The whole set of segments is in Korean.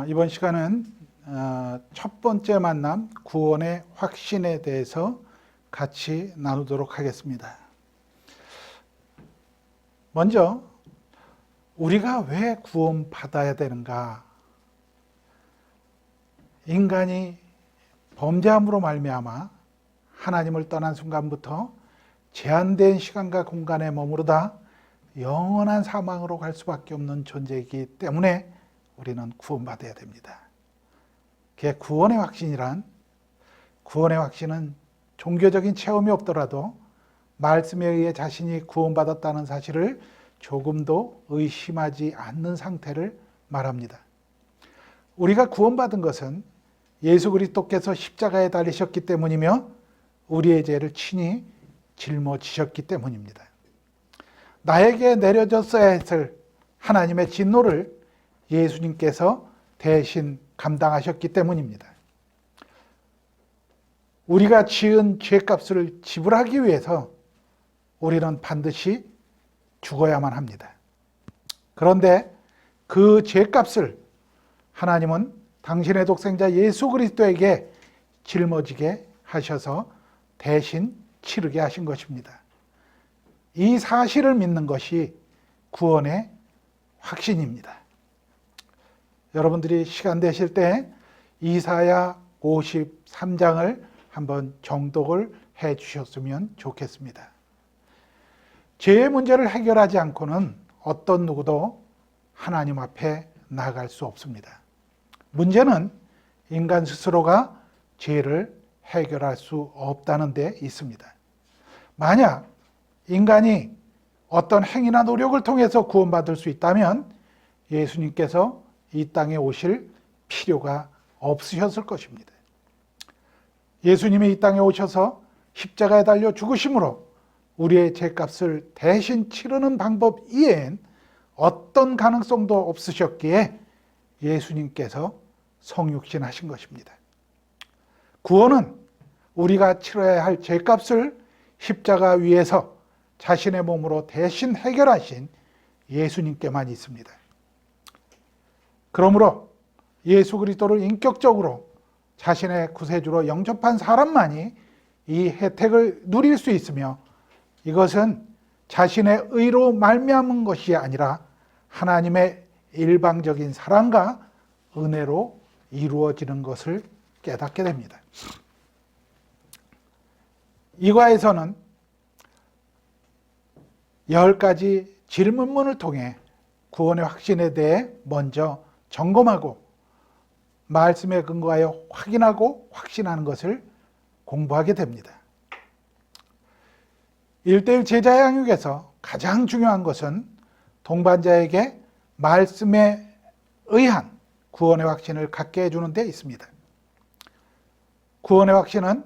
이번 시간은 첫 번째 만남, 구원의 확신에 대해서 같이 나누도록 하겠습니다. 먼저 우리가 왜 구원받아야 되는가? 인간이 범죄함으로 말미암아 하나님을 떠난 순간부터 제한된 시간과 공간에 머무르다 영원한 사망으로 갈 수밖에 없는 존재이기 때문에 우리는 구원받아야 됩니다. 그게 구원의 확신이란, 구원의 확신은 종교적인 체험이 없더라도 말씀에 의해 자신이 구원받았다는 사실을 조금도 의심하지 않는 상태를 말합니다. 우리가 구원받은 것은 예수 그리스도께서 십자가에 달리셨기 때문이며 우리의 죄를 친히 짊어지셨기 때문입니다. 나에게 내려졌어야 했을 하나님의 진노를 예수님께서 대신 감당하셨기 때문입니다. 우리가 지은 죄값을 지불하기 위해서 우리는 반드시 죽어야만 합니다. 그런데 그 죄값을 하나님은 당신의 독생자 예수 그리스도에게 짊어지게 하셔서 대신 치르게 하신 것입니다. 이 사실을 믿는 것이 구원의 확신입니다. 여러분들이 시간 되실 때 이사야 53장을 한번 정독을 해 주셨으면 좋겠습니다. 죄의 문제를 해결하지 않고는 어떤 누구도 하나님 앞에 나아갈 수 없습니다. 문제는 인간 스스로가 죄를 해결할 수 없다는 데 있습니다. 만약 인간이 어떤 행위나 노력을 통해서 구원받을 수 있다면 예수님께서 이 땅에 오실 필요가 없으셨을 것입니다. 예수님이 이 땅에 오셔서 십자가에 달려 죽으심으로 우리의 죄값을 대신 치르는 방법 이외엔 어떤 가능성도 없으셨기에 예수님께서 성육신 하신 것입니다. 구원은 우리가 치러야 할 죄값을 십자가 위에서 자신의 몸으로 대신 해결하신 예수님께만 있습니다. 그러므로 예수 그리스도를 인격적으로 자신의 구세주로 영접한 사람만이 이 혜택을 누릴 수 있으며 이것은 자신의 의로 말미암은 것이 아니라 하나님의 일방적인 사랑과 은혜로 이루어지는 것을 깨닫게 됩니다. 이과에서는 10가지 질문문을 통해 구원의 확신에 대해 먼저 점검하고 말씀에 근거하여 확인하고 확신하는 것을 공부하게 됩니다. 1:1 제자 양육에서 가장 중요한 것은 동반자에게 말씀에 의한 구원의 확신을 갖게 해주는 데 있습니다. 구원의 확신은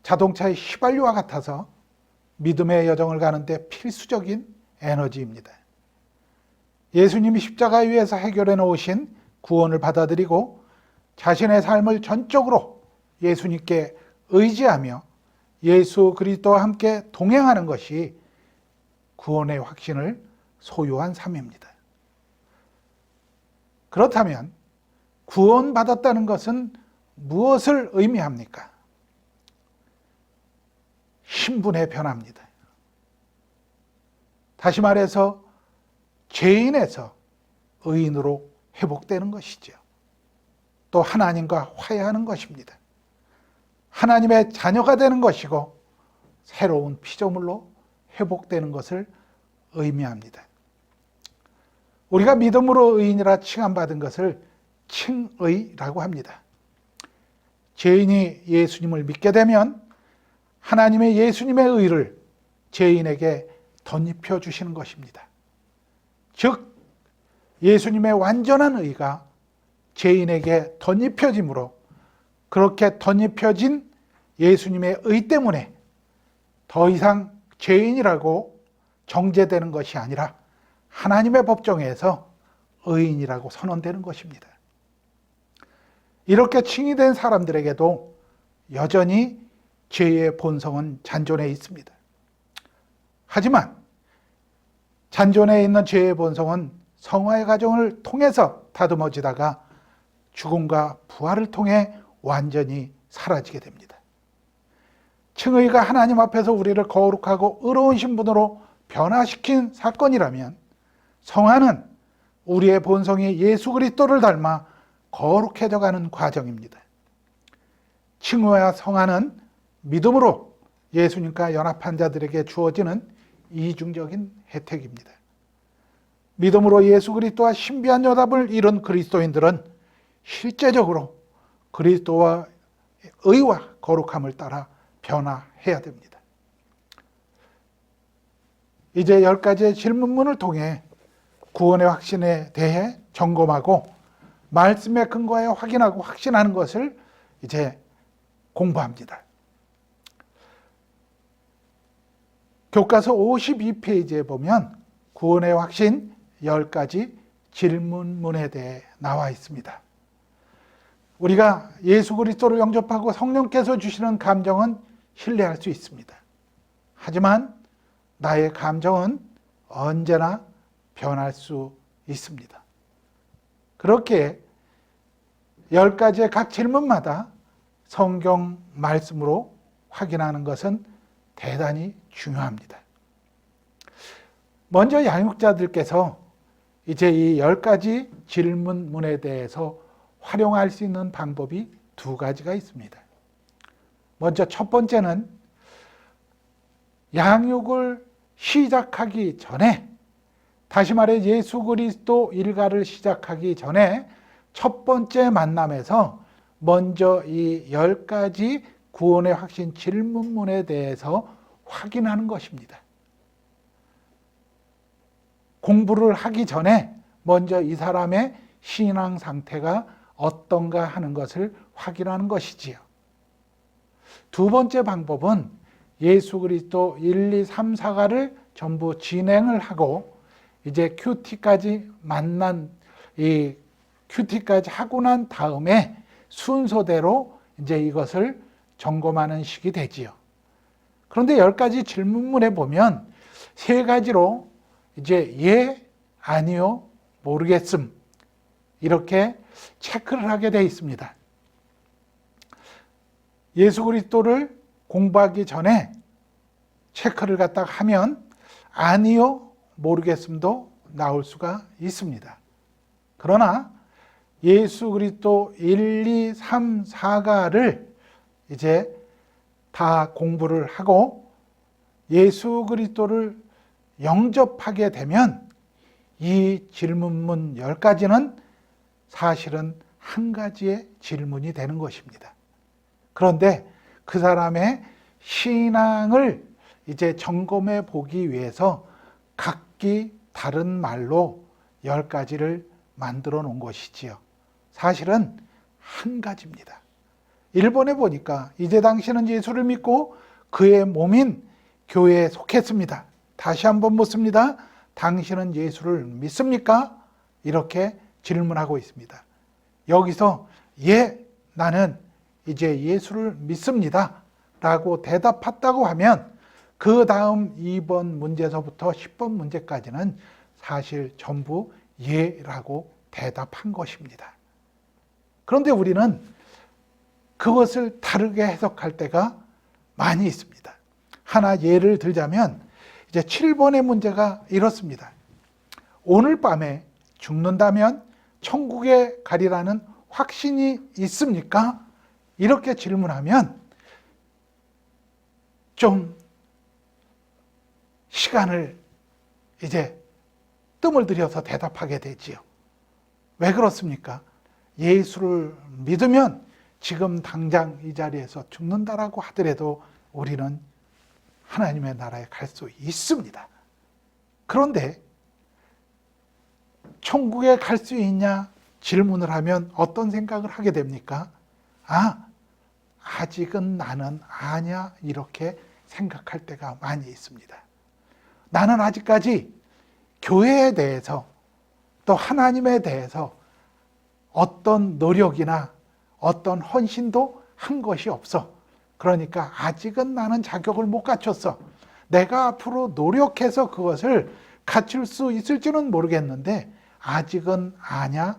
자동차의 휘발유와 같아서 믿음의 여정을 가는데 필수적인 에너지입니다. 예수님이 십자가 위에서 해결해 놓으신 구원을 받아들이고 자신의 삶을 전적으로 예수님께 의지하며 예수 그리스도와 함께 동행하는 것이 구원의 확신을 소유한 삶입니다. 그렇다면 구원받았다는 것은 무엇을 의미합니까? 신분의 변화입니다. 다시 말해서 죄인에서 의인으로 회복되는 것이죠. 또 하나님과 화해하는 것입니다. 하나님의 자녀가 되는 것이고 새로운 피조물로 회복되는 것을 의미합니다. 우리가 믿음으로 의인이라 칭함받은 것을 칭의라고 합니다. 죄인이 예수님을 믿게 되면 하나님의 예수님의 의를 죄인에게 덧입혀 주시는 것입니다. 즉 예수님의 완전한 의가 죄인에게 덧입혀짐으로 그렇게 덧입혀진 예수님의 의 때문에 더 이상 죄인이라고 정죄되는 것이 아니라 하나님의 법정에서 의인이라고 선언되는 것입니다. 이렇게 칭의된 사람들에게도 여전히 죄의 본성은 잔존해 있습니다. 하지만 잔존해 있는 죄의 본성은 성화의 과정을 통해서 다듬어지다가 죽음과 부활을 통해 완전히 사라지게 됩니다. 칭의가 하나님 앞에서 우리를 거룩하고 의로운 신분으로 변화시킨 사건이라면, 성화는 우리의 본성이 예수 그리스도를 닮아 거룩해져 가는 과정입니다. 칭의와 성화는 믿음으로 예수님과 연합한 자들에게 주어지는 이중적인 혜택입니다. 믿음으로 예수 그리스도와 신비한 연합을 이룬 그리스도인들은 실제적으로 그리스도와 의와 거룩함을 따라 변화해야 됩니다. 이제 10가지의 질문문을 통해 구원의 확신에 대해 점검하고 말씀에 근거하여 확인하고 확신하는 것을 이제 공부합니다. 교과서 52페이지에 보면 구원의 확신 10가지 질문문에 대해 나와 있습니다. 우리가 예수 그리스도를 영접하고 성령께서 주시는 감정은 신뢰할 수 있습니다. 하지만 나의 감정은 언제나 변할 수 있습니다. 그렇게 10가지의 각 질문마다 성경 말씀으로 확인하는 것은 대단히 중요합니다. 먼저 양육자들께서 이제 이 10가지 질문문에 대해서 활용할 수 있는 방법이 2가지가 있습니다. 먼저 첫 번째는 양육을 시작하기 전에, 다시 말해 예수 그리스도 일가를 시작하기 전에 첫 번째 만남에서 먼저 이 10가지 구원의 확신 질문문에 대해서 확인하는 것입니다. 공부를 하기 전에 먼저 이 사람의 신앙 상태가 어떤가 하는 것을 확인하는 것이지요. 2번째 방법은 예수 그리스도 1, 2, 3, 4가를 전부 진행을 하고 이제 큐티까지 이 큐티까지 하고 난 다음에 순서대로 이제 이것을 점검하는 식이 되지요. 그런데 10가지 질문문에 보면 3가지로 이제 예, 아니요, 모르겠음 이렇게 체크를 하게 되어 있습니다. 예수 그리스도를 공부하기 전에 체크를 갖다가 하면 아니요, 모르겠음도 나올 수가 있습니다. 그러나 예수 그리스도 1, 2, 3, 4가를 이제 다 공부를 하고 예수 그리스도를 영접하게 되면 이 질문문 10가지는 사실은 한 가지의 질문이 되는 것입니다. 그런데 그 사람의 신앙을 이제 점검해 보기 위해서 각기 다른 말로 10가지를 만들어 놓은 것이지요. 사실은 한 가지입니다. 1번에 보니까 이제 당신은 예수를 믿고 그의 몸인 교회에 속했습니다. 다시 한번 묻습니다. 당신은 예수를 믿습니까? 이렇게 질문하고 있습니다. 여기서 예, 나는 이제 예수를 믿습니다 라고 대답했다고 하면 그 다음 2번 문제서부터 10번 문제까지는 사실 전부 예라고 대답한 것입니다. 그런데 우리는 그것을 다르게 해석할 때가 많이 있습니다. 하나 예를 들자면 이제 7번의 문제가 이렇습니다. 오늘 밤에 죽는다면 천국에 가리라는 확신이 있습니까? 이렇게 질문하면 좀 시간을 이제 뜸을 들여서 대답하게 되지요. 왜 그렇습니까? 예수를 믿으면 지금 당장 이 자리에서 죽는다라고 하더라도 우리는 하나님의 나라에 갈 수 있습니다. 그런데 천국에 갈 수 있냐 질문을 하면 어떤 생각을 하게 됩니까? 아직은 나는 아냐 이렇게 생각할 때가 많이 있습니다. 나는 아직까지 교회에 대해서 또 하나님에 대해서 어떤 노력이나 어떤 헌신도 한 것이 없어. 그러니까 아직은 나는 자격을 못 갖췄어. 내가 앞으로 노력해서 그것을 갖출 수 있을지는 모르겠는데 아직은 아냐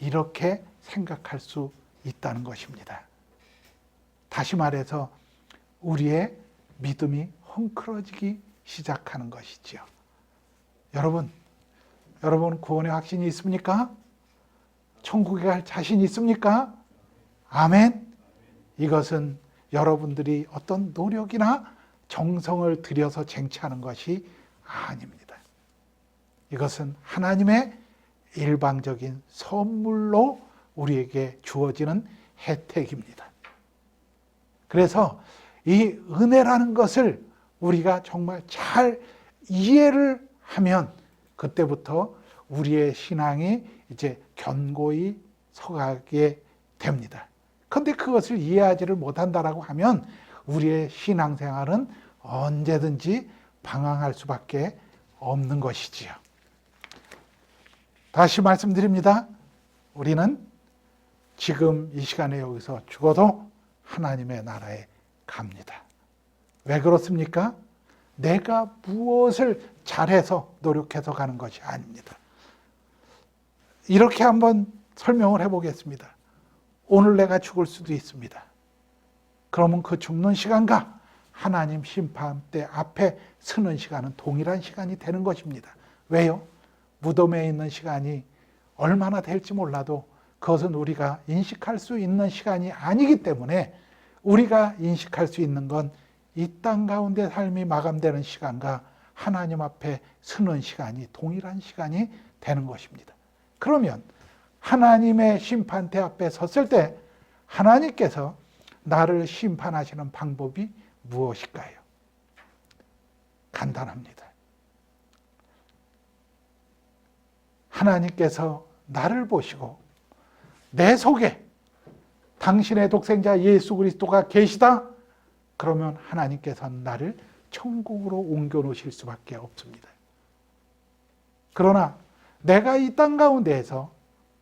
이렇게 생각할 수 있다는 것입니다. 다시 말해서 우리의 믿음이 헝클어지기 시작하는 것이지요. 여러분 구원의 확신이 있습니까? 천국에 갈 자신 있습니까? 아멘. 이것은 여러분들이 어떤 노력이나 정성을 들여서 쟁취하는 것이 아닙니다. 이것은 하나님의 일방적인 선물로 우리에게 주어지는 혜택입니다. 그래서 이 은혜라는 것을 우리가 정말 잘 이해를 하면 그때부터 우리의 신앙이 이제 견고히 서가게 됩니다. 그런데 그것을 이해하지를 못한다라고 하면 우리의 신앙생활은 언제든지 방황할 수밖에 없는 것이지요. 다시 말씀드립니다. 우리는 지금 이 시간에 여기서 죽어도 하나님의 나라에 갑니다. 왜 그렇습니까? 내가 무엇을 잘해서 노력해서 가는 것이 아닙니다. 이렇게 한번 설명을 해보겠습니다. 오늘 내가 죽을 수도 있습니다. 그러면 그 죽는 시간과 하나님 심판대 앞에 서는 시간은 동일한 시간이 되는 것입니다. 왜요? 무덤에 있는 시간이 얼마나 될지 몰라도 그것은 우리가 인식할 수 있는 시간이 아니기 때문에 우리가 인식할 수 있는 건 이 땅 가운데 삶이 마감되는 시간과 하나님 앞에 서는 시간이 동일한 시간이 되는 것입니다. 그러면 하나님의 심판대 앞에 섰을 때 하나님께서 나를 심판하시는 방법이 무엇일까요? 간단합니다. 하나님께서 나를 보시고 내 속에 당신의 독생자 예수 그리스도가 계시다? 그러면 하나님께서는 나를 천국으로 옮겨놓으실 수밖에 없습니다. 그러나 내가 이 땅 가운데에서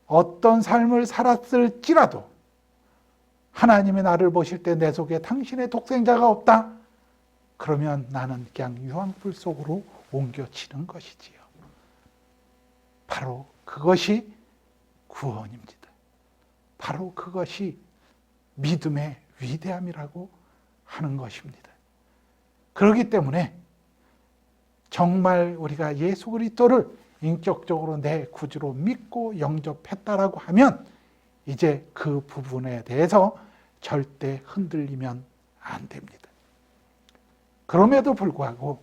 어떤 삶을 살았을지라도 하나님이 나를 보실 때 내 속에 당신의 독생자가 없다? 그러면 나는 그냥 유황불 속으로 옮겨지는 것이지요. 바로 그것이 구원입니다. 바로 그것이 믿음의 위대함이라고 하는 것입니다. 그렇기 때문에 정말 우리가 예수 그리스도를 인격적으로 내 구주로 믿고 영접했다라고 하면 이제 그 부분에 대해서 절대 흔들리면 안 됩니다. 그럼에도 불구하고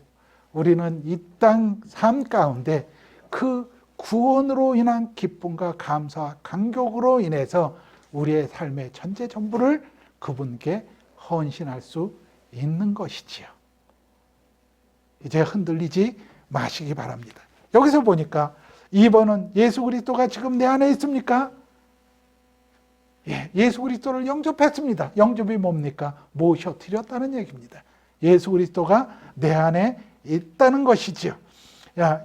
우리는 이 땅 삶 가운데 그 구원으로 인한 기쁨과 감사와 감격으로 인해서 우리의 삶의 전체 전부를 그분께 헌신할 수 있는 것이지요. 이제 흔들리지 마시기 바랍니다. 여기서 보니까 2번은 예수 그리스도가 지금 내 안에 있습니까? 예, 예수 그리스도를 영접했습니다. 영접이 뭡니까? 모셔드렸다는 얘기입니다. 예수 그리스도가 내 안에 있다는 것이지요.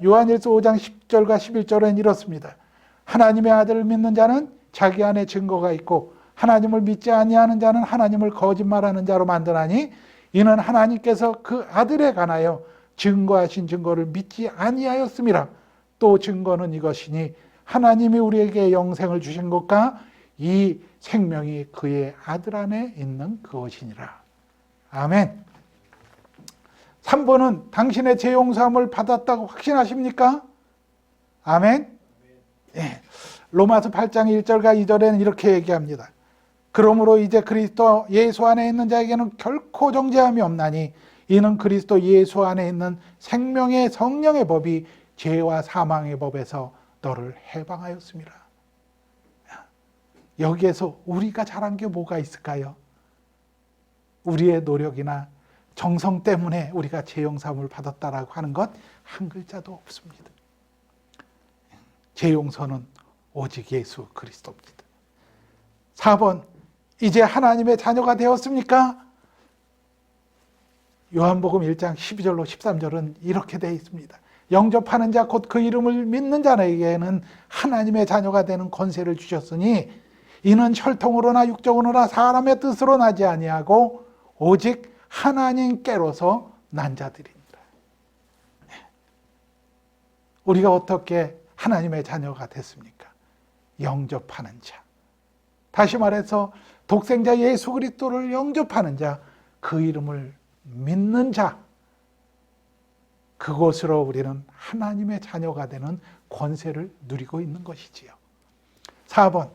요한일서 5장 10절과 11절은 이렇습니다. 하나님의 아들을 믿는 자는 자기 안에 증거가 있고 하나님을 믿지 아니하는 자는 하나님을 거짓말하는 자로 만드나니 이는 하나님께서 그 아들에 관하여 증거하신 증거를 믿지 아니하였음이라. 또 증거는 이것이니 하나님이 우리에게 영생을 주신 것과 이 생명이 그의 아들 안에 있는 그것이니라. 아멘. 3번은 당신의 죄 용서함을 받았다고 확신하십니까? 아멘. 예. 로마서 8장 1절과 2절에는 이렇게 얘기합니다. 그러므로 이제 그리스도 예수 안에 있는 자에게는 결코 정죄함이 없나니 이는 그리스도 예수 안에 있는 생명의 성령의 법이 죄와 사망의 법에서 너를 해방하였습니다. 여기에서 우리가 잘한 게 뭐가 있을까요? 우리의 노력이나 정성 때문에 우리가 죄 용서함을 받았다라고 하는 것 한 글자도 없습니다. 죄 용서는 오직 예수 그리스도입니다. 4번, 이제 하나님의 자녀가 되었습니까? 요한복음 1장 12절로 13절은 이렇게 되어 있습니다. 영접하는 자 곧 그 이름을 믿는 자에게는 하나님의 자녀가 되는 권세를 주셨으니 이는 혈통으로나 육적으로나 사람의 뜻으로 나지 아니하고 오직 하나님께로서 난 자들입니다. 우리가 어떻게 하나님의 자녀가 됐습니까? 영접하는 자. 다시 말해서 독생자 예수 그리스도를 영접하는 자, 그 이름을 믿는 자, 그것으로 우리는 하나님의 자녀가 되는 권세를 누리고 있는 것이지요. 5번,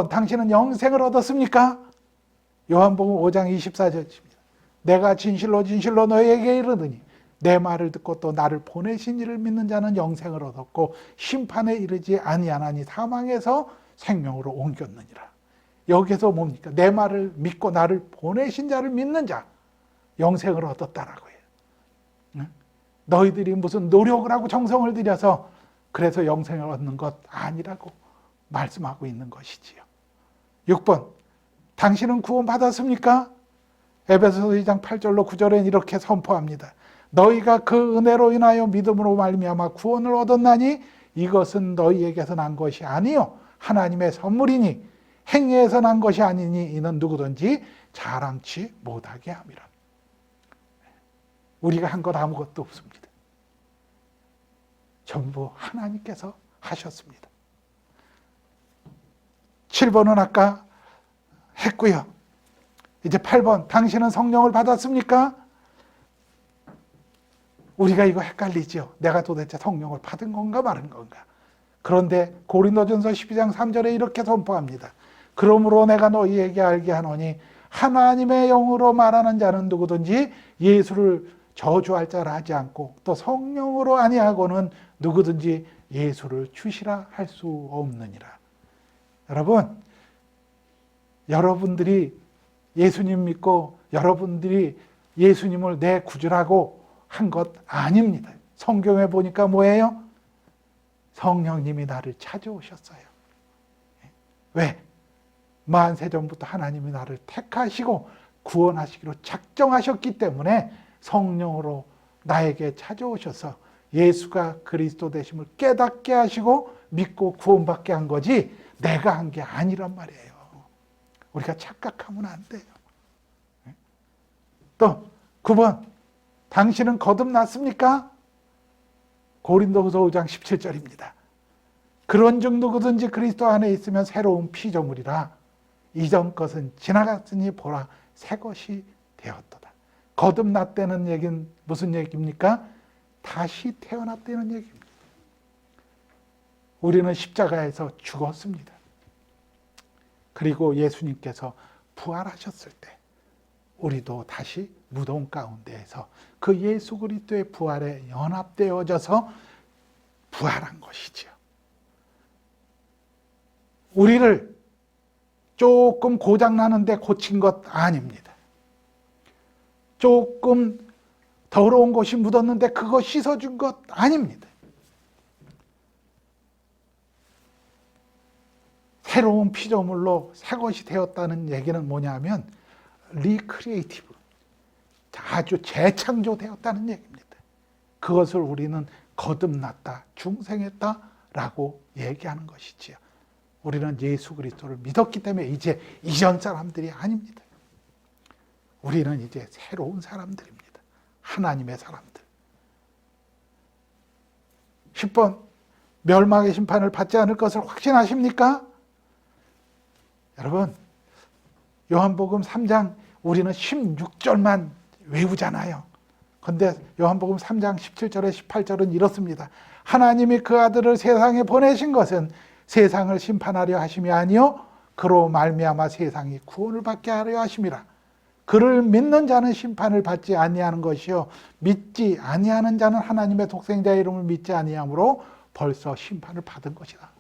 당신은 영생을 얻었습니까? 요한복음 5장 24절입니다. 내가 진실로 진실로 너희에게 이르노니 내 말을 듣고 또 나를 보내신 이를 믿는 자는 영생을 얻었고 심판에 이르지 아니하나니 사망에서 생명으로 옮겼느니라. 여기서 뭡니까? 내 말을 믿고 나를 보내신 자를 믿는 자, 영생을 얻었다라고 해요. 너희들이 무슨 노력을 하고 정성을 들여서 그래서 영생을 얻는 것 아니라고 말씀하고 있는 것이지요. 6번, 당신은 구원받았습니까? 에베소서 2장 8절로 9절엔 이렇게 선포합니다. 너희가 그 은혜로 인하여 믿음으로 말미암아 구원을 얻었나니 이것은 너희에게서 난 것이 아니요 하나님의 선물이니 행위에서 난 것이 아니니 이는 누구든지 자랑치 못하게 함이라. 우리가 한 것 아무것도 없습니다. 전부 하나님께서 하셨습니다. 7번은 아까 했고요. 이제 8번, 당신은 성령을 받았습니까? 우리가 이거 헷갈리죠. 내가 도대체 성령을 받은 건가 마른 건가. 그런데 고린도전서 12장 3절에 이렇게 선포합니다. 그러므로 내가 너희에게 알게 하노니 하나님의 영으로 말하는 자는 누구든지 예수를 저주할 자라 하지 않고 또 성령으로 아니하고는 누구든지 예수를 주시라 할 수 없느니라. 여러분들이 예수님 믿고 여러분들이 예수님을 내 구주라고 한 것 아닙니다. 성경에 보니까 뭐예요? 성령님이 나를 찾아오셨어요. 왜? 만세전부터 하나님이 나를 택하시고 구원하시기로 작정하셨기 때문에 성령으로 나에게 찾아오셔서 예수가 그리스도 되심을 깨닫게 하시고 믿고 구원받게 한 거지 내가 한 게 아니란 말이에요. 우리가 착각하면 안 돼요. 또 9번, 당신은 거듭났습니까? 고린도후서 5장 17절입니다. 그런즉 누구든지 그리스도 안에 있으면 새로운 피조물이라 이전 것은 지나갔으니 보라 새 것이 되었도다. 거듭났다는 얘기는 무슨 얘기입니까? 다시 태어났다는 얘기입니다. 우리는 십자가에서 죽었습니다. 그리고 예수님께서 부활하셨을 때 우리도 다시 무덤 가운데에서 그 예수 그리스도의 부활에 연합되어져서 부활한 것이지요. 우리를 조금 고장나는데 고친 것 아닙니다. 조금 더러운 것이 묻었는데 그거 씻어준 것 아닙니다. 새로운 피조물로 새 것이 되었다는 얘기는 뭐냐면 리크리에이티브, 아주 재창조되었다는 얘기입니다. 그것을 우리는 거듭났다, 중생했다라고 얘기하는 것이지요. 우리는 예수 그리스도를 믿었기 때문에 이제 이전 사람들이 아닙니다. 우리는 이제 새로운 사람들입니다. 하나님의 사람들. 10번, 멸망의 심판을 받지 않을 것을 확신하십니까? 여러분, 요한복음 3장 우리는 16절만 외우잖아요. 그런데 요한복음 3장 17절에 18절은 이렇습니다. 하나님이 그 아들을 세상에 보내신 것은 세상을 심판하려 하심이 아니요 그로 말미암아 세상이 구원을 받게 하려 하심이라. 그를 믿는 자는 심판을 받지 아니하는 것이요 믿지 아니하는 자는 하나님의 독생자의 이름을 믿지 아니하므로 벌써 심판을 받은 것이다.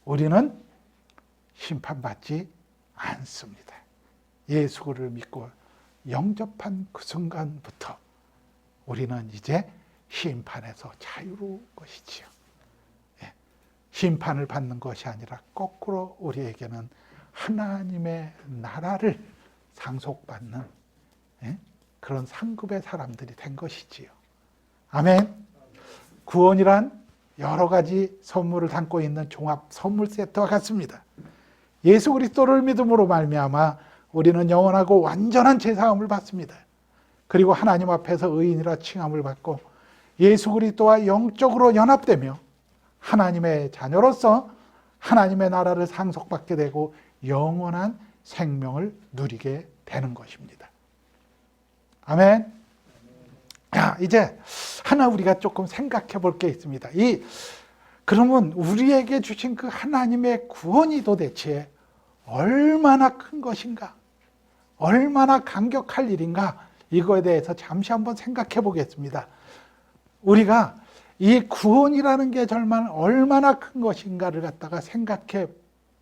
우리는 심판받지 않습니다. 예수를 믿고 영접한 그 순간부터 우리는 이제 심판에서 자유로운 것이지요. 심판을 받는 것이 아니라 거꾸로 우리에게는 하나님의 나라를 상속받는 그런 상급의 사람들이 된 것이지요. 아멘. 구원이란 여러 가지 선물을 담고 있는 종합 선물 세트와 같습니다. 예수 그리스도를 믿음으로 말미암아 우리는 영원하고 완전한 죄사함을 받습니다. 그리고 하나님 앞에서 의인이라 칭함을 받고 예수 그리스도와 영적으로 연합되며 하나님의 자녀로서 하나님의 나라를 상속받게 되고 영원한 생명을 누리게 되는 것입니다. 아멘. 자, 이제 하나 우리가 조금 생각해 볼 게 있습니다. 그러면 우리에게 주신 그 하나님의 구원이 도대체 얼마나 큰 것인가? 얼마나 감격할 일인가? 이거에 대해서 잠시 한번 생각해 보겠습니다. 우리가 이 구원이라는 게 정말 얼마나 큰 것인가를 갖다가 생각해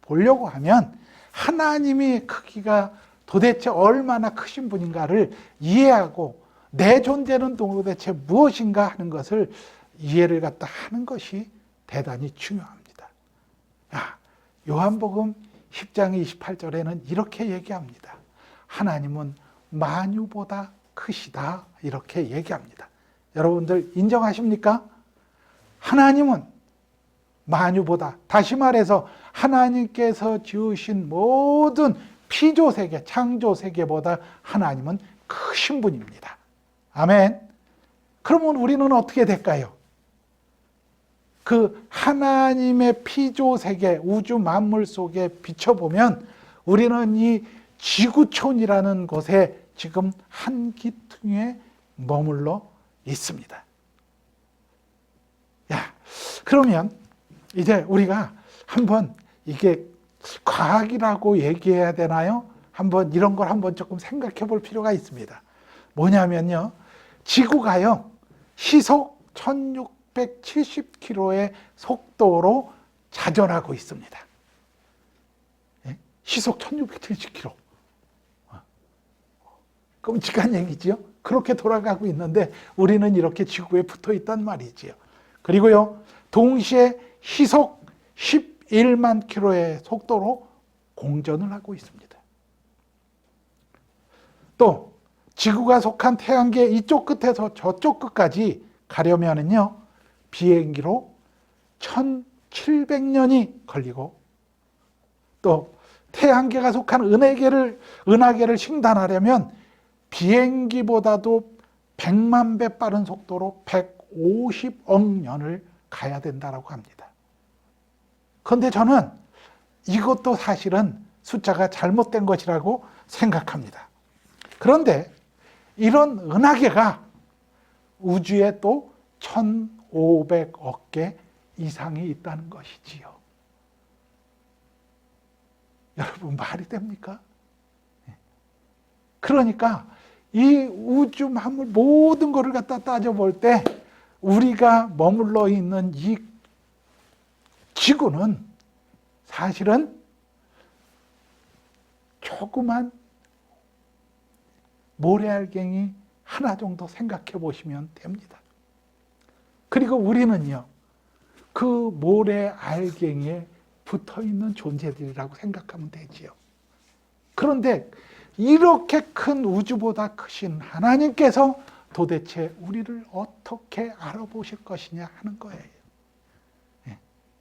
보려고 하면 하나님이 크기가 도대체 얼마나 크신 분인가를 이해하고 내 존재는 도대체 무엇인가 하는 것을 이해를 갖다 하는 것이 대단히 중요합니다. 요한복음 10장 28절에는 이렇게 얘기합니다. 하나님은 만유보다 크시다 이렇게 얘기합니다. 여러분들 인정하십니까? 하나님은 만유보다, 다시 말해서 하나님께서 지으신 모든 피조세계, 창조세계보다 하나님은 크신 분입니다. 아멘. 그러면 우리는 어떻게 될까요? 그 하나님의 피조세계, 우주 만물 속에 비춰보면 우리는 이 지구촌이라는 곳에 지금 한 기퉁에 머물러 있습니다. 그러면 이제 우리가 한번 이게 과학이라고 얘기해야 되나요? 한번 이런 걸 한번 조금 생각해 볼 필요가 있습니다. 뭐냐면요, 지구가요 시속 1670km의 속도로 자전하고 있습니다. 시속 1670km. 끔찍한 얘기지요. 그렇게 돌아가고 있는데 우리는 이렇게 지구에 붙어 있단 말이지요. 그리고요, 동시에 시속 11만 킬로의 속도로 공전을 하고 있습니다. 또 지구가 속한 태양계 이쪽 끝에서 저쪽 끝까지 가려면은요, 비행기로 1700년이 걸리고, 또 태양계가 속한 은하계를 횡단하려면 비행기보다도 100만 배 빠른 속도로 150억 년을 가야 된다고 합니다. 그런데 저는 이것도 사실은 숫자가 잘못된 것이라고 생각합니다. 그런데 이런 은하계가 우주에 또 1500억 개 이상이 있다는 것이지요. 여러분, 말이 됩니까? 그러니까 이 우주 만물 모든 것을 갖다 따져볼 때 우리가 머물러 있는 이 지구는 사실은 조그만 모래알갱이 하나 정도 생각해 보시면 됩니다. 그리고 우리는요, 그 모래알갱이에 붙어 있는 존재들이라고 생각하면 되지요. 그런데 이렇게 큰 우주보다 크신 하나님께서 도대체 우리를 어떻게 알아보실 것이냐 하는 거예요.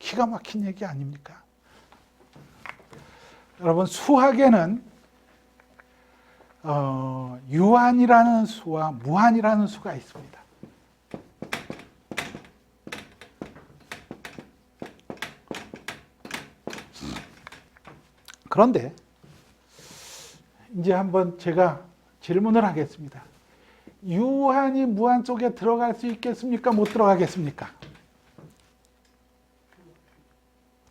기가 막힌 얘기 아닙니까? 여러분, 수학에는 유한이라는 수와 무한이라는 수가 있습니다. 그런데 이제 한번 제가 질문을 하겠습니다. 유한이 무한 속에 들어갈 수 있겠습니까? 못 들어가겠습니까?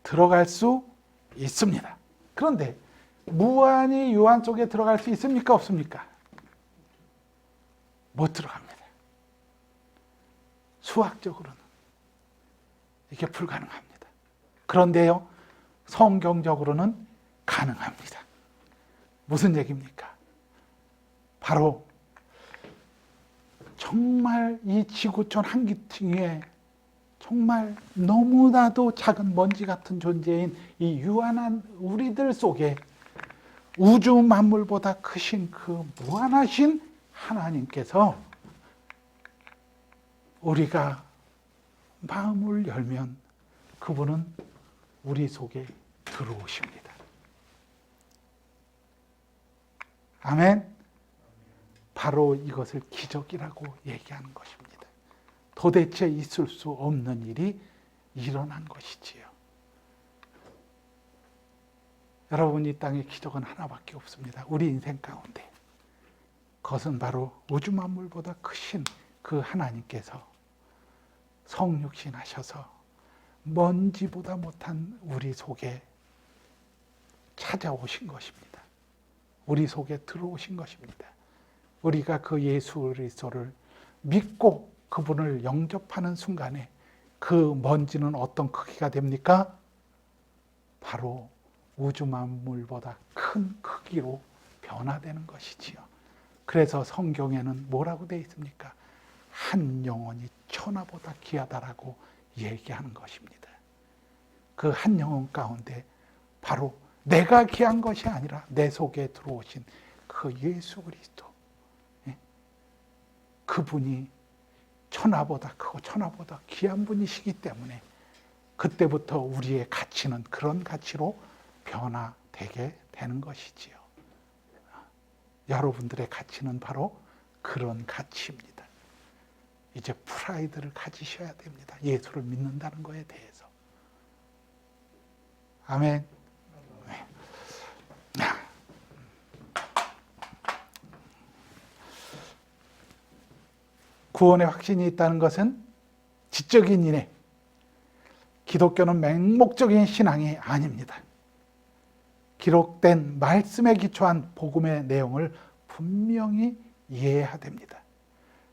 들어갈 수 있습니다. 그런데 무한이 유한 속에 들어갈 수 있습니까? 없습니까? 못 들어갑니다. 수학적으로는 이게 불가능합니다. 그런데요, 성경적으로는 가능합니다. 무슨 얘기입니까? 바로 정말 이 지구촌 한 기퉁에 정말 너무나도 작은 먼지 같은 존재인 이 유한한 우리들 속에 우주 만물보다 크신 그 무한하신 하나님께서 우리가 마음을 열면 그분은 우리 속에 들어오십니다. 아멘. 바로 이것을 기적이라고 얘기하는 것입니다. 도대체 있을 수 없는 일이 일어난 것이지요. 여러분, 이 땅에 기적은 하나밖에 없습니다. 우리 인생 가운데. 그것은 바로 우주 만물보다 크신 그 하나님께서 성육신 하셔서 먼지보다 못한 우리 속에 찾아오신 것입니다. 우리 속에 들어오신 것입니다. 우리가 그 예수 그리스도를 믿고 그분을 영접하는 순간에 그 먼지는 어떤 크기가 됩니까? 바로 우주 만물보다 큰 크기로 변화되는 것이지요. 그래서 성경에는 뭐라고 되어 있습니까? 한 영혼이 천하보다 귀하다라고 얘기하는 것입니다. 그 한 영혼 가운데 바로 내가 귀한 것이 아니라 내 속에 들어오신 그 예수 그리스도, 그분이 천하보다 크고 천하보다 귀한 분이시기 때문에 그때부터 우리의 가치는 그런 가치로 변화되게 되는 것이지요. 여러분들의 가치는 바로 그런 가치입니다. 이제 프라이드를 가지셔야 됩니다. 예수를 믿는다는 것에 대해서. 아멘. 네. 구원의 확신이 있다는 것은 지적인 일에, 기독교는 맹목적인 신앙이 아닙니다. 기록된 말씀에 기초한 복음의 내용을 분명히 이해해야 됩니다.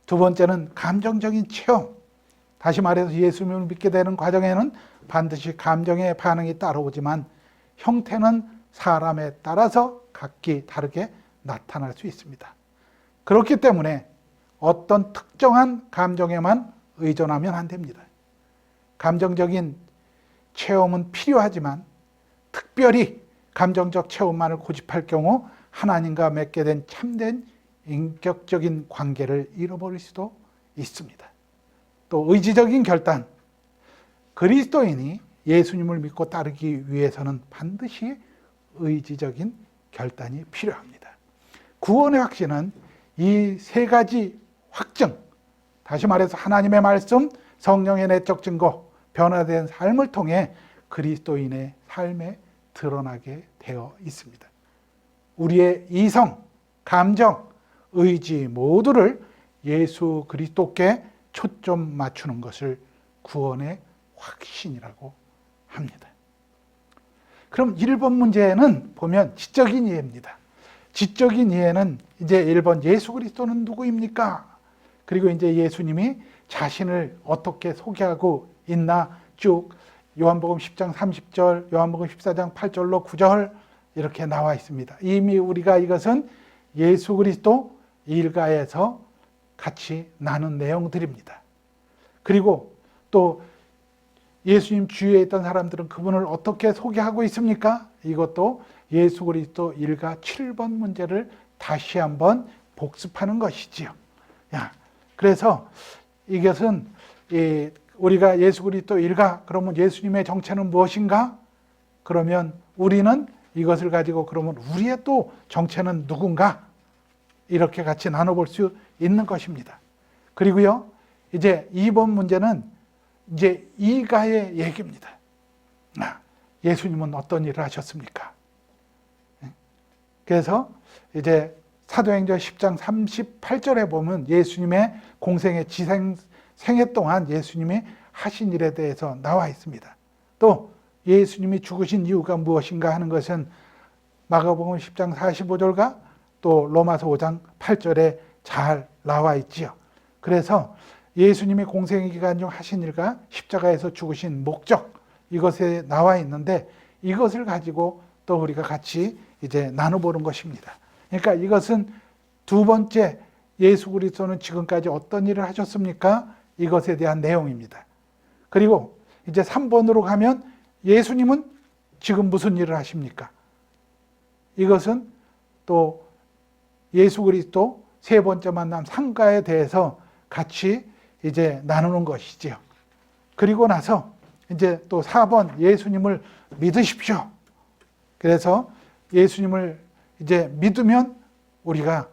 두 번째는 감정적인 체험. 다시 말해서 예수님을 믿게 되는 과정에는 반드시 감정의 반응이 따라오지만 형태는 사람에 따라서 각기 다르게 나타날 수 있습니다. 그렇기 때문에 어떤 특정한 감정에만 의존하면 안 됩니다. 감정적인 체험은 필요하지만 특별히 감정적 체험만을 고집할 경우 하나님과 맺게 된 참된 인격적인 관계를 잃어버릴 수도 있습니다. 또 의지적인 결단. 그리스도인이 예수님을 믿고 따르기 위해서는 반드시 의지적인 결단이 필요합니다. 구원의 확신은 이 세 가지 확증, 다시 말해서 하나님의 말씀, 성령의 내적 증거, 변화된 삶을 통해 그리스도인의 삶에 드러나게 되어 있습니다. 우리의 이성, 감정, 의지 모두를 예수 그리스도께 초점 맞추는 것을 구원의 확신이라고 합니다. 그럼 1번 문제는 보면 지적인 이해입니다. 지적인 이해는 이제 1번 예수 그리스도는 누구입니까? 그리고 이제 예수님이 자신을 어떻게 소개하고 있나 쭉 요한복음 10장 30절, 요한복음 14장 8절로 9절 이렇게 나와 있습니다. 이미 우리가 이것은 예수 그리스도 일가에서 같이 나눈 내용들입니다. 그리고 또 예수님 주위에 있던 사람들은 그분을 어떻게 소개하고 있습니까? 이것도 예수 그리스도 일가 7번 문제를 다시 한번 복습하는 것이지요. 그래서 이것은 우리가 예수 그리스도 일가, 그러면 예수님의 정체는 무엇인가? 그러면 우리는 이것을 가지고 그러면 우리의 또 정체는 누군가? 이렇게 같이 나눠볼 수 있는 것입니다. 그리고요, 이제 2번 문제는 이제 이가의 얘기입니다. 예수님은 어떤 일을 하셨습니까? 그래서 이제 사도행전 10장 38절에 보면 예수님의 공생의 생애 동안 예수님이 하신 일에 대해서 나와 있습니다. 또 예수님이 죽으신 이유가 무엇인가 하는 것은 마가복음 10장 45절과 또 로마서 5장 8절에 잘 나와 있지요. 그래서 예수님이 공생의 기간 중 하신 일과 십자가에서 죽으신 목적, 이것에 나와 있는데 이것을 가지고 또 우리가 같이 이제 나눠보는 것입니다. 그러니까 이것은 두 번째, 예수 그리스도는 지금까지 어떤 일을 하셨습니까? 이것에 대한 내용입니다. 그리고 이제 3번으로 가면 예수님은 지금 무슨 일을 하십니까? 이것은 또 예수 그리스도 세 번째 만남 상가에 대해서 같이 이제 나누는 것이지요. 그리고 나서 이제 또 4번 예수님을 믿으십시오. 그래서 예수님을 이제 믿으면 우리가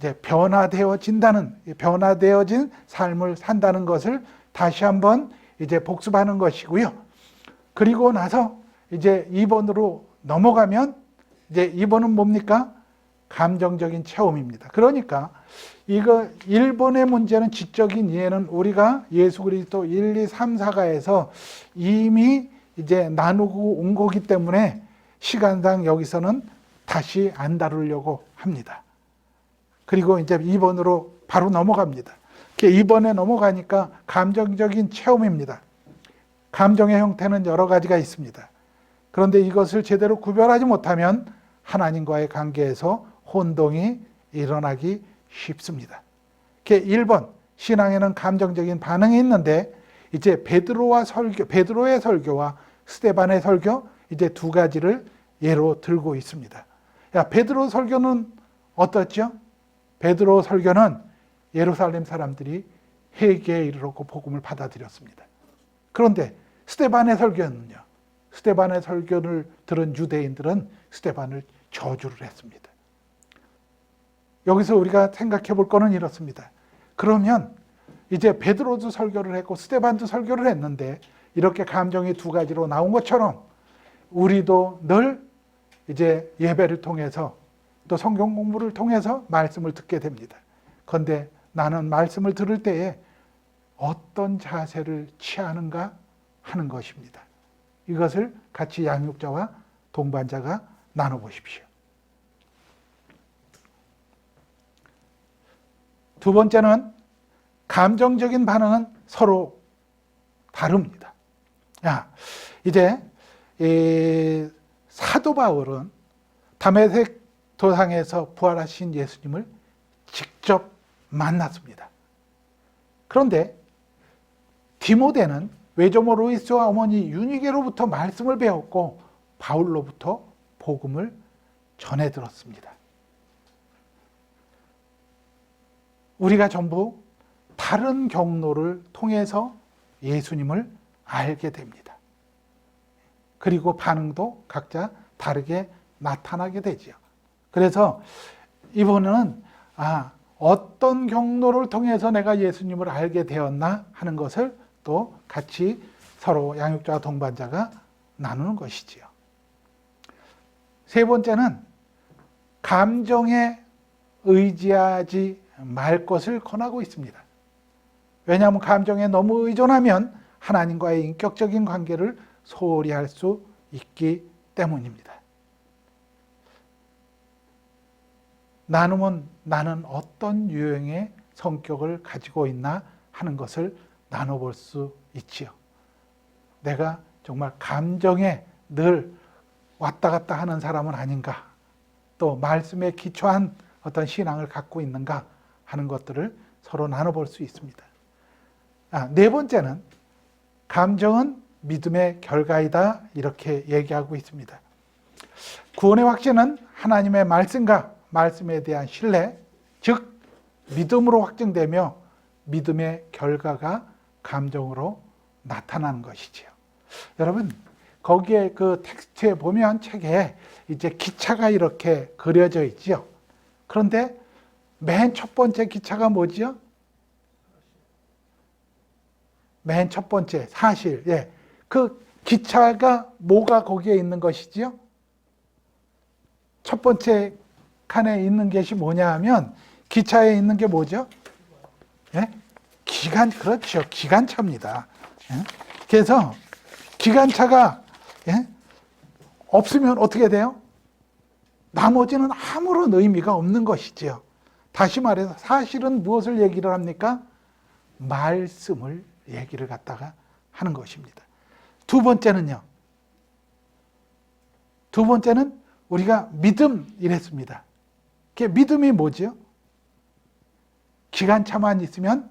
이제 변화되어진 삶을 산다는 것을 다시 한번 이제 복습하는 것이고요. 그리고 나서 이제 2번으로 넘어가면 이제 2번은 뭡니까? 감정적인 체험입니다. 그러니까 이거 1번의 문제는 지적인 이해는 우리가 예수 그리스도 1, 2, 3, 4가에서 이미 이제 나누고 온 거기 때문에 시간상 여기서는 다시 안 다루려고 합니다. 그리고 이제 2번으로 바로 넘어갑니다. 2번에 넘어가니까 감정적인 체험입니다. 감정의 형태는 여러 가지가 있습니다. 그런데 이것을 제대로 구별하지 못하면 하나님과의 관계에서 혼동이 일어나기 쉽습니다. 1번, 신앙에는 감정적인 반응이 있는데 이제 베드로의 설교와 스데반의 설교 이제 두 가지를 예로 들고 있습니다. 베드로 설교는 어떻죠? 베드로 설교는 예루살렘 사람들이 회개에 이르렀고 복음을 받아들였습니다. 그런데 스데반의 설교는요. 스데반의 설교를 들은 유대인들은 스데반을 저주를 했습니다. 여기서 우리가 생각해 볼 거는 이렇습니다. 그러면 이제 베드로도 설교를 했고 스데반도 설교를 했는데 이렇게 감정이 두 가지로 나온 것처럼 우리도 늘 이제 예배를 통해서 또 성경 공부를 통해서 말씀을 듣게 됩니다. 그런데 나는 말씀을 들을 때에 어떤 자세를 취하는가 하는 것입니다. 이것을 같이 양육자와 동반자가 나눠보십시오. 두 번째는 감정적인 반응은 서로 다릅니다. 이제 사도 바울은 다메섹 도상에서 부활하신 예수님을 직접 만났습니다. 그런데 디모데는 외조모 로이스와 어머니 유니게로부터 말씀을 배웠고 바울로부터 복음을 전해 들었습니다. 우리가 전부 다른 경로를 통해서 예수님을 알게 됩니다. 그리고 반응도 각자 다르게 나타나게 되죠. 그래서 이번에는 어떤 경로를 통해서 내가 예수님을 알게 되었나 하는 것을 또 같이 서로 양육자와 동반자가 나누는 것이지요. 세 번째는 감정에 의지하지 말 것을 권하고 있습니다. 왜냐하면 감정에 너무 의존하면 하나님과의 인격적인 관계를 소홀히 할 수 있기 때문입니다. 나누면 나는 어떤 유형의 성격을 가지고 있나 하는 것을 나눠볼 수 있지요. 내가 정말 감정에 늘 왔다 갔다 하는 사람은 아닌가, 또 말씀에 기초한 어떤 신앙을 갖고 있는가 하는 것들을 서로 나눠볼 수 있습니다. 네 번째는 감정은 믿음의 결과이다 이렇게 얘기하고 있습니다. 구원의 확신은 하나님의 말씀과 말씀에 대한 신뢰, 즉 믿음으로 확증되며 믿음의 결과가 감정으로 나타나는 것이지요. 여러분 거기에 그 텍스트에 보면 책에 이제 기차가 이렇게 그려져 있죠. 그런데 맨 첫 번째 기차가 뭐지요? 맨 첫 번째 사실. 그 기차가 뭐가 거기에 있는 것이지요? 첫 번째 칸에 있는 것이 뭐냐 하면 기차에 있는 게 뭐죠? 그렇죠. 기관차입니다. 그래서 기관차가 없으면 어떻게 돼요? 나머지는 아무런 의미가 없는 것이지요. 다시 말해서 사실은 무엇을 얘기를 합니까? 말씀을 얘기를 갖다가 하는 것입니다. 두 번째는요. 두 번째는 우리가 믿음 이랬습니다. 그게 믿음이 뭐죠? 기관차만 있으면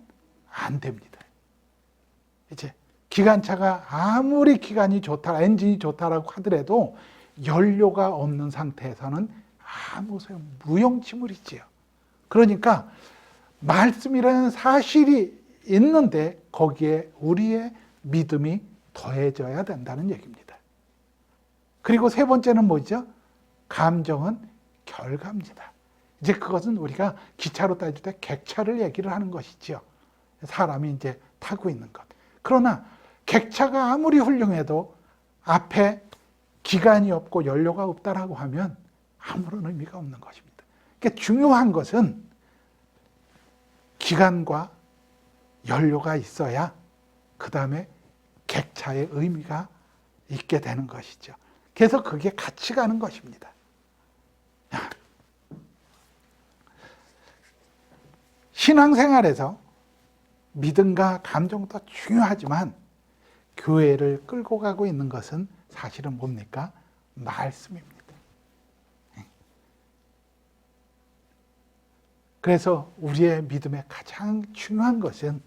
안 됩니다. 이제 기관차가 아무리 기관이 좋다, 엔진이 좋다라고 하더라도 연료가 없는 상태에서는 아무 소용, 무용지물이지요. 그러니까 말씀이라는 사실이 있는데 거기에 우리의 믿음이 더해져야 된다는 얘기입니다. 그리고 세 번째는 뭐죠? 감정은 결과입니다. 이제 그것은 우리가 기차로 따질 때 객차를 얘기를 하는 것이지요. 사람이 이제 타고 있는 것. 그러나 객차가 아무리 훌륭해도 앞에 기관이 없고 연료가 없다라고 하면 아무런 의미가 없는 것입니다. 그러니까 중요한 것은 기관과 연료가 있어야 그 다음에 객차의 의미가 있게 되는 것이죠. 그래서 그게 같이 가는 것입니다. 신앙생활에서 믿음과 감정도 중요하지만 교회를 끌고 가고 있는 것은 사실은 뭡니까? 말씀입니다. 그래서 우리의 믿음의 가장 중요한 것은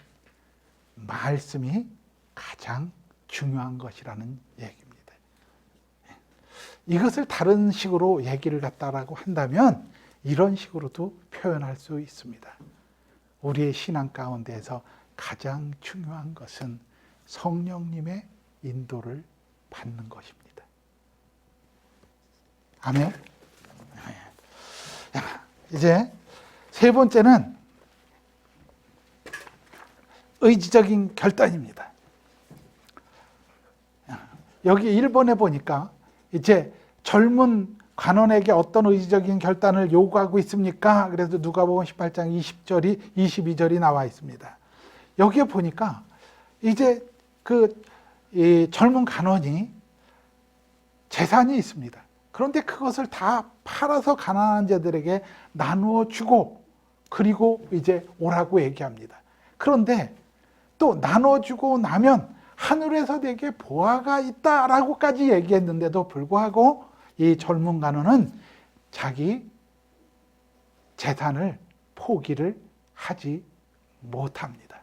말씀이 가장 중요한 것이라는 얘기입니다. 이것을 다른 식으로 얘기를 갖다라고 한다면 이런 식으로도 표현할 수 있습니다. 우리의 신앙 가운데에서 가장 중요한 것은 성령님의 인도를 받는 것입니다. 아멘. 이제 세 번째는 의지적인 결단입니다. 여기 1번에 보니까 이제 젊은 관원에게 어떤 의지적인 결단을 요구하고 있습니까? 그래서 누가복음 18장 20절이 22절이 나와 있습니다. 여기에 보니까 이제 이 젊은 관원이 재산이 있습니다. 그런데 그것을 다 팔아서 가난한 자들에게 나누어 주고 그리고 이제 오라고 얘기합니다. 그런데 또 나눠주고 나면 하늘에서 내게 보화가 있다라고까지 얘기했는데도 불구하고 이 젊은 관원은 자기 재산을 포기를 하지 못합니다.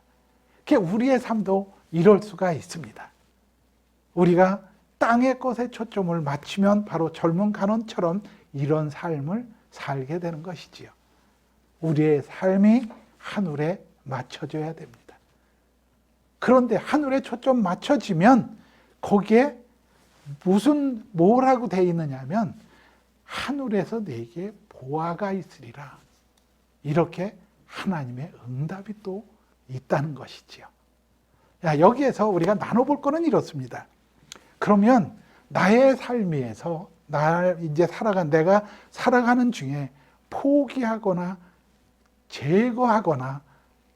우리의 삶도 이럴 수가 있습니다. 우리가 땅의 것에 초점을 맞추면 바로 젊은 관원처럼 이런 삶을 살게 되는 것이지요. 우리의 삶이 하늘에 맞춰져야 됩니다. 그런데 하늘에 초점 맞춰지면 거기에 뭐라고 되어 있느냐면 하늘에서 내게 보화가 있으리라. 이렇게 하나님의 응답이 또 있다는 것이지요. 여기에서 우리가 나눠볼 거는 이렇습니다. 그러면 나의 삶에서 내가 살아가는 중에 포기하거나 제거하거나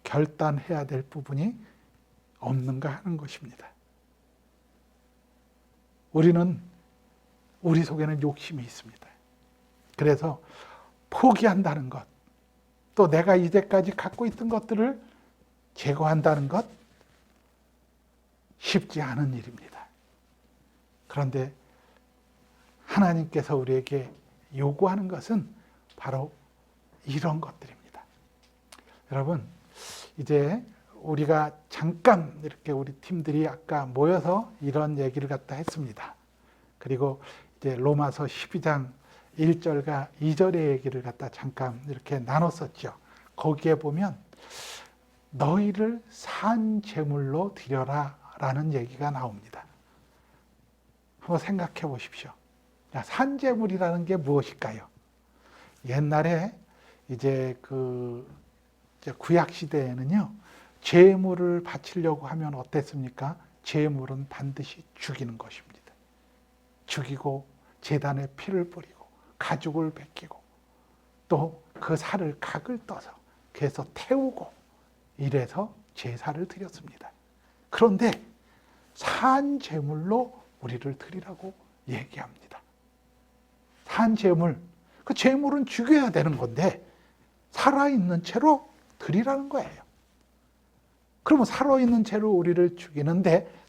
결단해야 될 부분이 없는가 하는 것입니다. 우리 속에는 욕심이 있습니다. 그래서 포기한다는 것, 또 내가 이제까지 갖고 있던 것들을 제거한다는 것, 쉽지 않은 일입니다. 그런데 하나님께서 우리에게 요구하는 것은 바로 이런 것들입니다. 여러분, 이제 우리가 잠깐 이렇게 우리 팀들이 아까 모여서 이런 얘기를 갖다 했습니다. 그리고 이제 로마서 12장 1절과 2절의 얘기를 갖다 잠깐 이렇게 나눴었죠. 거기에 보면 너희를 산 제물로 드려라 라는 얘기가 나옵니다. 한번 생각해 보십시오. 산 제물이라는 게 무엇일까요? 옛날에 이제 구약 시대에는요, 제물을 바치려고 하면 어땠습니까? 제물은 반드시 죽이는 것입니다. 죽이고 제단에 피를 뿌리고 가죽을 벗기고 또 그 살을 각을 떠서 그래서 태우고 이래서 제사를 드렸습니다. 그런데 산 제물로 우리를 드리라고 얘기합니다. 산 제물, 그 제물은 죽여야 되는 건데 살아있는 채로 드리라는 거예요. 그러면 살아있는 채로 우리를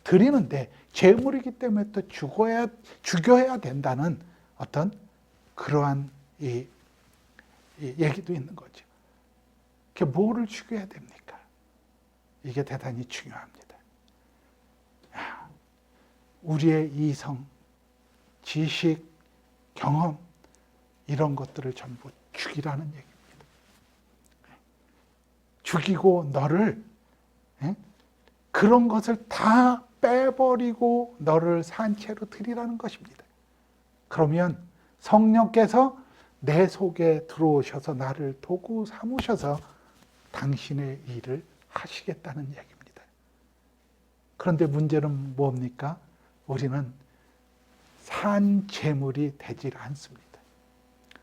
드리는데 제물이기 때문에 또 죽여야 된다는 어떤 그러한 얘기도 있는 거죠. 그게 뭐를 죽여야 됩니까? 이게 대단히 중요합니다. 우리의 이성, 지식, 경험 이런 것들을 전부 죽이라는 얘기입니다. 죽이고 너를 그런 것을 다 빼버리고 너를 산채로 드리라는 것입니다. 그러면 성령께서 내 속에 들어오셔서 나를 도구 삼으셔서 당신의 일을 하시겠다는 얘기입니다. 그런데 문제는 뭡니까? 우리는 산 제물이 되질 않습니다.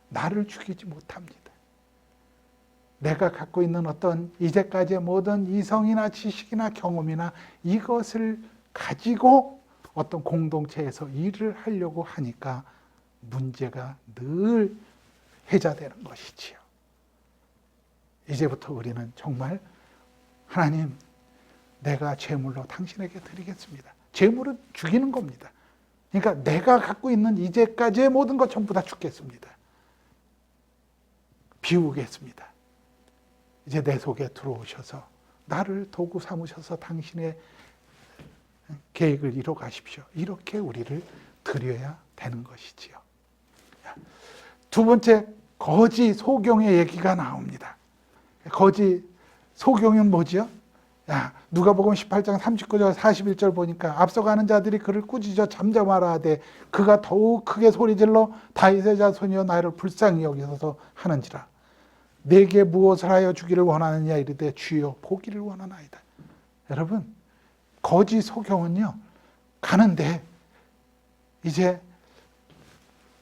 나를 죽이지 못합니다. 내가 갖고 있는 어떤 이제까지의 모든 이성이나 지식이나 경험이나 이것을 가지고 어떤 공동체에서 일을 하려고 하니까 문제가 늘 해자되는 것이지요. 이제부터 우리는 정말 하나님, 내가 제물로 당신에게 드리겠습니다. 제물은 죽이는 겁니다. 그러니까 내가 갖고 있는 이제까지의 모든 것 전부 다 죽겠습니다. 비우겠습니다. 이제 내 속에 들어오셔서 나를 도구 삼으셔서 당신의 계획을 이뤄 가십시오. 이렇게 우리를 드려야 되는 것이지요. 두 번째, 거지 소경의 얘기가 나옵니다. 거지 소경은 뭐지요? 누가복음 18장 39절 41절 보니까 앞서가는 자들이 그를 꾸짖어 잠잠하라 하되 그가 더욱 크게 소리질러 다윗의 자손이여 나를 불쌍히 여기소서 하는지라. 내게 무엇을 하여 주기를 원하느냐 이르되 주여 보기를 원하나이다. 여러분, 거지 소경은요, 가는데 이제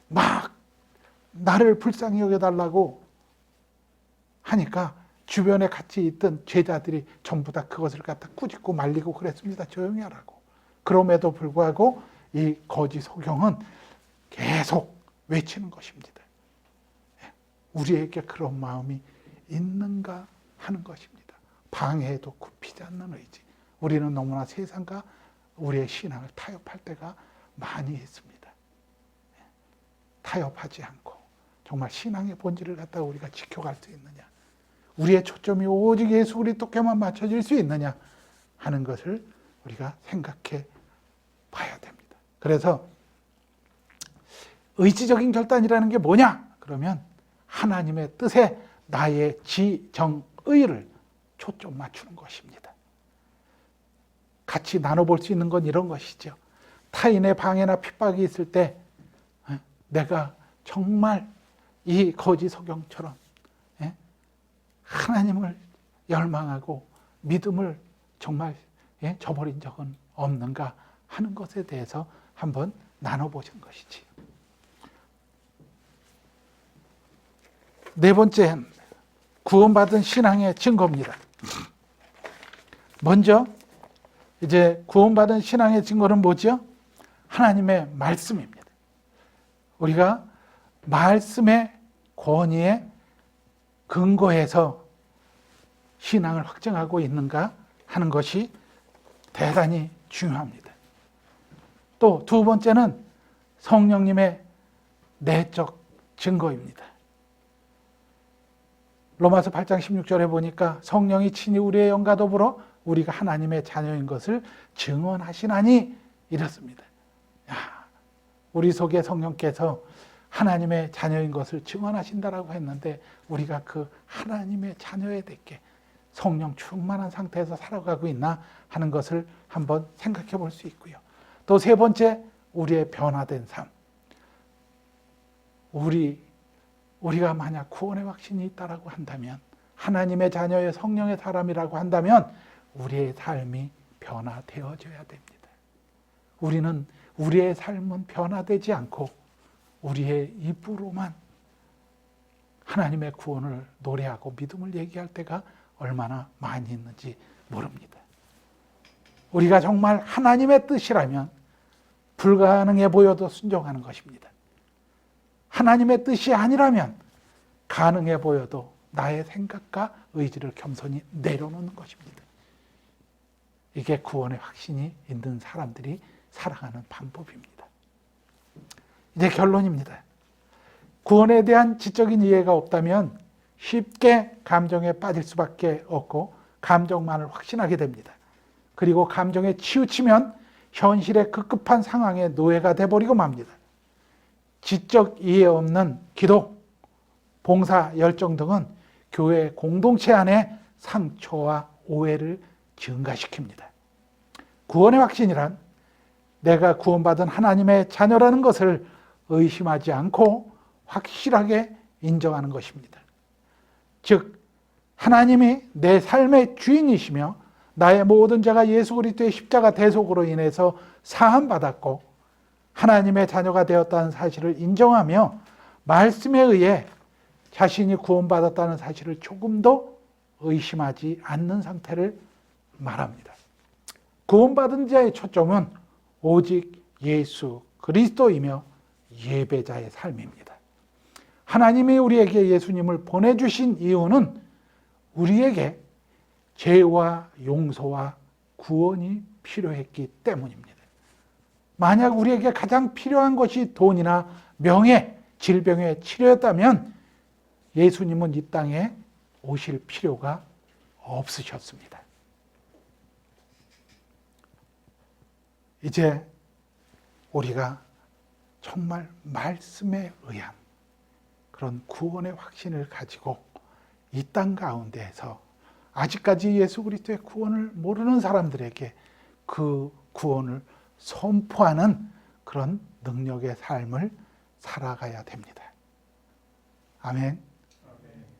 막 나를 불쌍히 여겨달라고 하니까 주변에 같이 있던 제자들이 전부 다 그것을 갖다 꾸짖고 말리고 그랬습니다. 조용히 하라고. 그럼에도 불구하고 이 거지 소경은 계속 외치는 것입니다. 우리에게 그런 마음이 있는가 하는 것입니다. 방해해도 굽히지 않는 의지. 우리는 너무나 세상과 우리의 신앙을 타협할 때가 많이 있습니다. 타협하지 않고 정말 신앙의 본질을 갖다가 우리가 지켜갈 수 있느냐, 우리의 초점이 오직 예수 그리스도께만 맞춰질 수 있느냐 하는 것을 우리가 생각해 봐야 됩니다. 그래서 의지적인 결단이라는 게 뭐냐? 그러면 하나님의 뜻에 나의 지정의를 초점 맞추는 것입니다. 같이 나눠볼 수 있는 건 이런 것이죠. 타인의 방해나 핍박이 있을 때 내가 정말 이 거지 소경처럼 하나님을 열망하고 믿음을 정말 저버린 적은 없는가 하는 것에 대해서 한번 나눠보신 것이지요. 네 번째, 구원받은 신앙의 증거입니다. 먼저 이제 구원받은 신앙의 증거는 뭐죠? 하나님의 말씀입니다. 우리가 말씀의 권위에 근거해서 신앙을 확증하고 있는가 하는 것이 대단히 중요합니다. 또 두 번째는 성령님의 내적 증거입니다. 로마서 8장 16절에 보니까 성령이 친히 우리의 영과 더불어 우리가 하나님의 자녀인 것을 증언하시나니 이렇습니다. 우리 속에 성령께서 하나님의 자녀인 것을 증언하신다라고 했는데 우리가 그 하나님의 자녀에 대게 성령 충만한 상태에서 살아가고 있나 하는 것을 한번 생각해 볼 수 있고요. 또 세 번째, 우리의 변화된 삶. 우리가 만약 구원의 확신이 있다라고 한다면, 하나님의 자녀의 성령의 사람이라고 한다면 우리의 삶이 변화되어져야 됩니다. 우리의 삶은 변화되지 않고 우리의 입으로만 하나님의 구원을 노래하고 믿음을 얘기할 때가 얼마나 많이 있는지 모릅니다. 우리가 정말 하나님의 뜻이라면 불가능해 보여도 순종하는 것입니다. 하나님의 뜻이 아니라면 가능해 보여도 나의 생각과 의지를 겸손히 내려놓는 것입니다. 이게 구원의 확신이 있는 사람들이 살아가는 방법입니다. 이제 결론입니다. 구원에 대한 지적인 이해가 없다면 쉽게 감정에 빠질 수밖에 없고 감정만을 확신하게 됩니다. 그리고 감정에 치우치면 현실의 급급한 상황에 노예가 돼버리고 맙니다. 지적 이해 없는 기도, 봉사, 열정 등은 교회 공동체 안에 상처와 오해를 증가시킵니다. 구원의 확신이란 내가 구원받은 하나님의 자녀라는 것을 의심하지 않고 확실하게 인정하는 것입니다. 즉 하나님이 내 삶의 주인이시며 나의 모든 죄가 예수 그리스도의 십자가 대속으로 인해서 사함받았고 하나님의 자녀가 되었다는 사실을 인정하며 말씀에 의해 자신이 구원받았다는 사실을 조금도 의심하지 않는 상태를 말합니다. 구원받은 자의 초점은 오직 예수 그리스도이며 예배자의 삶입니다. 하나님이 우리에게 예수님을 보내주신 이유는 우리에게 죄와 용서와 구원이 필요했기 때문입니다. 만약 우리에게 가장 필요한 것이 돈이나 명예, 질병의 치료였다면 예수님은 이 땅에 오실 필요가 없으셨습니다. 이제 우리가 정말 말씀에 의한 그런 구원의 확신을 가지고 이 땅 가운데에서 아직까지 예수 그리스도의 구원을 모르는 사람들에게 그 구원을 선포하는 그런 능력의 삶을 살아가야 됩니다. 아멘.